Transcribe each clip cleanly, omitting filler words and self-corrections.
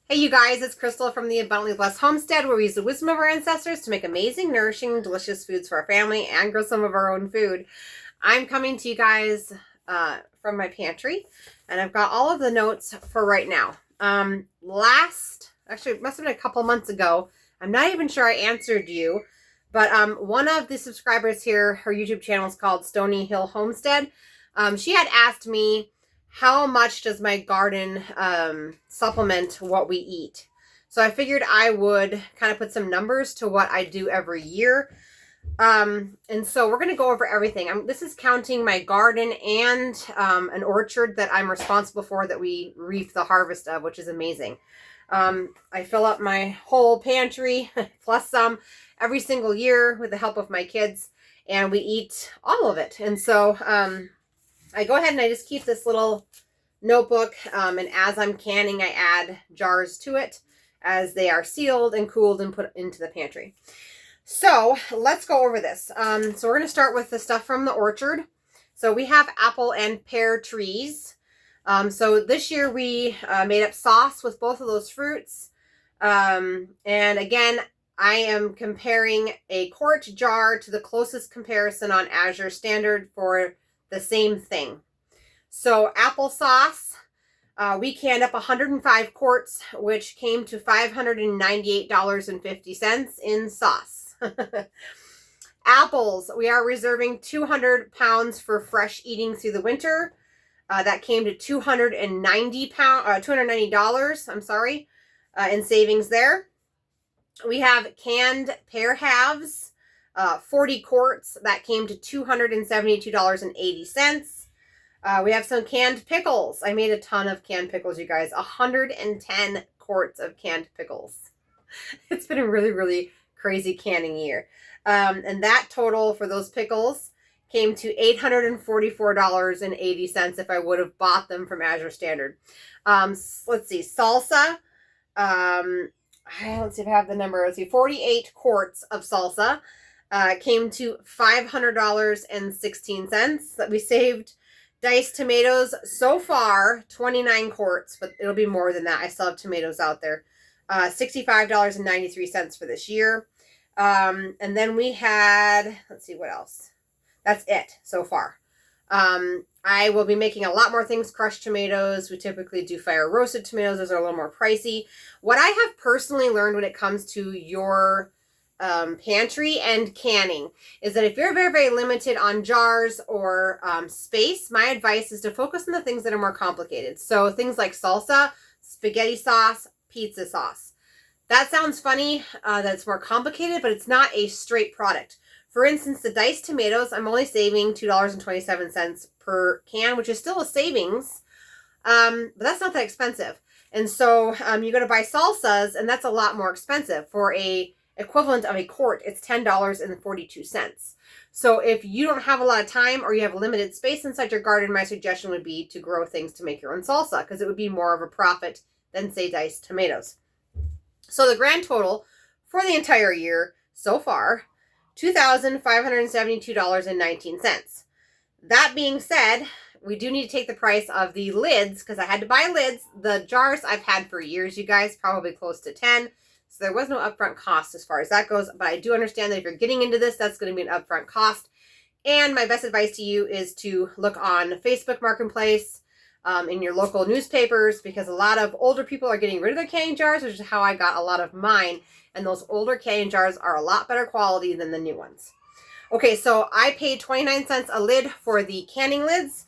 Hey you guys, it's Crystal from the Abundantly Blessed Homestead, where we use the wisdom of our ancestors to make amazing, nourishing, delicious foods for our family and grow some of our own food. I'm coming to you guys from my pantry, and I've got all of the notes for right now. Actually, it must have been a couple months ago. I'm not even sure I answered you, but one of the subscribers here, her YouTube channel is called Stony Hill Homestead. She had asked me, how much does my garden supplement what we eat? So I figured I would kind of put some numbers to what I do every year. And so we're going to go over everything. This is counting my garden and an orchard that I'm responsible for, that we reap the harvest of, which is amazing. I fill up my whole pantry plus some every single year with the help of my kids, and we eat all of it. And so I go ahead and I just keep this little notebook, and as I'm canning, I add jars to it as they are sealed and cooled and put into the pantry. So let's go over this. So we're going to start with the stuff from the orchard. So we have apple and pear trees. So this year we made up sauce with both of those fruits. And again, I am comparing a quart jar to the closest comparison on Azure Standard for the same thing. So applesauce, we canned up 105 quarts, which came to $598.50 in sauce. Apples, we are reserving 200 pounds for fresh eating through the winter. That came to $290, I'm sorry, in savings there. We have canned pear halves, 40 quarts. That came to $272.80. We have some canned pickles. I made a ton of canned pickles, you guys. 110 quarts of canned pickles. It's been a really, really crazy canning year. And that total for those pickles came to $844.80 if I would have bought them from Azure Standard. Let's see, salsa. Let's see if I have the number. Let's see, 48 quarts of salsa came to $500.16 that we saved. Diced tomatoes, so far, 29 quarts, but it'll be more than that. I still have tomatoes out there. $65.93 for this year. And then we had, let's see what else. That's it so far. I will be making a lot more things. Crushed tomatoes. We typically do fire roasted tomatoes. Those are a little more pricey. What I have personally learned when it comes to your pantry and canning is that if you're very, very limited on jars or space, my advice is to focus on the things that are more complicated. So things like salsa, spaghetti sauce, pizza sauce. That sounds funny, that's more complicated, but it's not a straight product. For instance, the diced tomatoes, I'm only saving $2.27 per can, which is still a savings, but that's not that expensive. And so you go to buy salsas, and that's a lot more expensive. For a equivalent of a quart, it's $10.42. So if you don't have a lot of time or you have limited space inside your garden, my suggestion would be to grow things to make your own salsa, because it would be more of a profit than, say, diced tomatoes. So the grand total for the entire year so far, $2,572.19. That being said, we do need to take the price of the lids, because I had to buy lids. The jars I've had for years, you guys, probably close to 10. So there was no upfront cost as far as that goes. But I do understand that if you're getting into this, that's going to be an upfront cost. And my best advice to you is to look on Facebook Marketplace, in your local newspapers, because a lot of older people are getting rid of their canning jars, which is how I got a lot of mine. And those older canning jars are a lot better quality than the new ones. Okay, so I paid 29 cents a lid for the canning lids.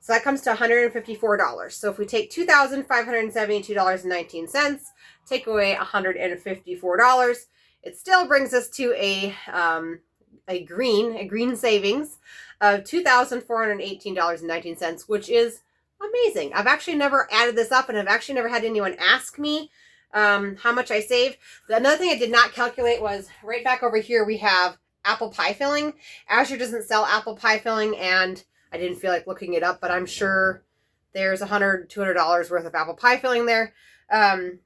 So that comes to $154. So if we take $2,572.19, take away $154, it still brings us to a green savings of $2,418.19, which is amazing. I've actually never added this up, and I've actually never had anyone ask me how much I saved. Another thing I did not calculate was right back over here we have apple pie filling. Azure doesn't sell apple pie filling, and I didn't feel like looking it up, but I'm sure there's $100, $200 worth of apple pie filling there. And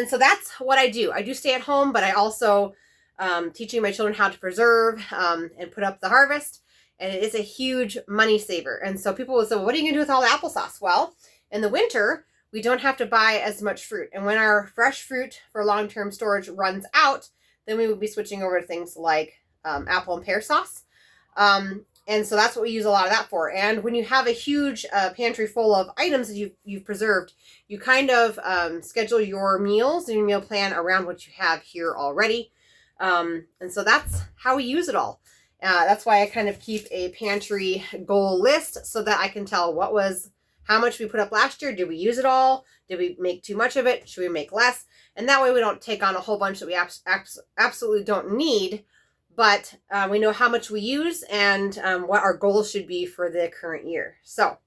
so that's what I do. I do stay at home, but I also teaching my children how to preserve and put up the harvest. And it is a huge money saver. And so people will say, well, what are you going to do with all the applesauce? Well, in the winter, we don't have to buy as much fruit. And when our fresh fruit for long-term storage runs out, then we would be switching over to things like apple and pear sauce. And so that's what we use a lot of that for. And when you have a huge pantry full of items that you've preserved, you kind of schedule your meals and your meal plan around what you have here already. And so that's how we use it all. That's why I kind of keep a pantry goal list so that I can tell how much we put up last year. Did we use it all? Did we make too much of it? Should we make less? And that way we don't take on a whole bunch that we absolutely don't need, but we know how much we use and what our goals should be for the current year. So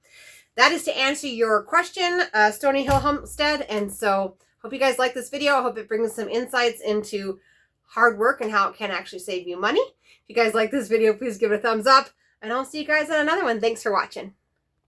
that is to answer your question, Stony Hill Homestead. And so hope you guys like this video. I hope it brings some insights into hard work and how it can actually save you money. If you guys like this video, please give it a thumbs up, and I'll see you guys on another one. Thanks for watching.